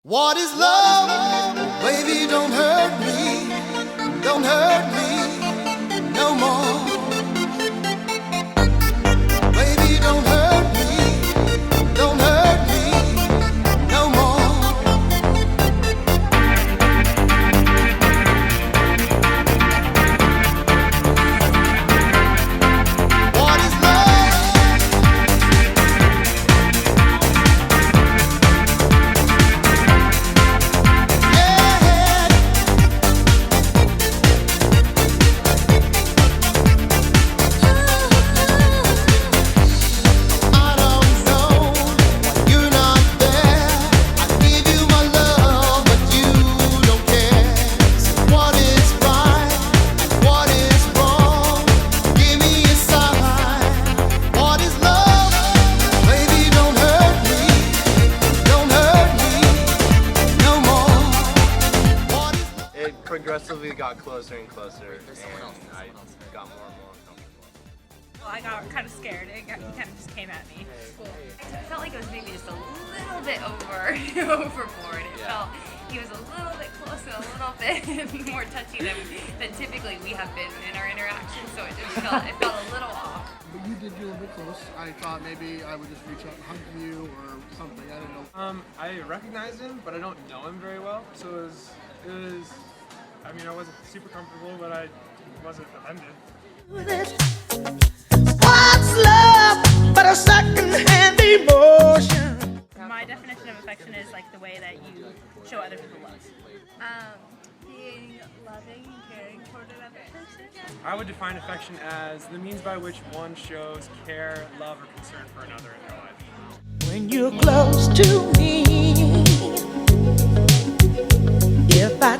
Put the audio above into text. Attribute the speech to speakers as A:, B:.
A: What is love? Baby, don't hurt me. Don't hurt me no more. Baby, don't hurt me. Don't hurt me no more. What is love?
B: It progressively got closer and closer, and I got more and more uncomfortable.
C: Well, I got kind of scared. He kind of just came at me. I felt like it was maybe just a little bit overboard. It felt he was a little bit close and a little bit more touchy than typically we have been in our interactions. So it felt a little off.
D: But you did get a little bit close. I thought maybe I would just reach out and hug you or something. I don't know.
E: I recognized him, but I don't know him very well. So it was. I mean, I wasn't super comfortable, but I wasn't offended.
A: What's love but a second-hand emotion?
C: My definition of affection is like the way that you show other people love. Being loving and caring toward another person.
E: I would define affection as the means by which one shows care, love, or concern for another in their life.
A: When you're close to me, if I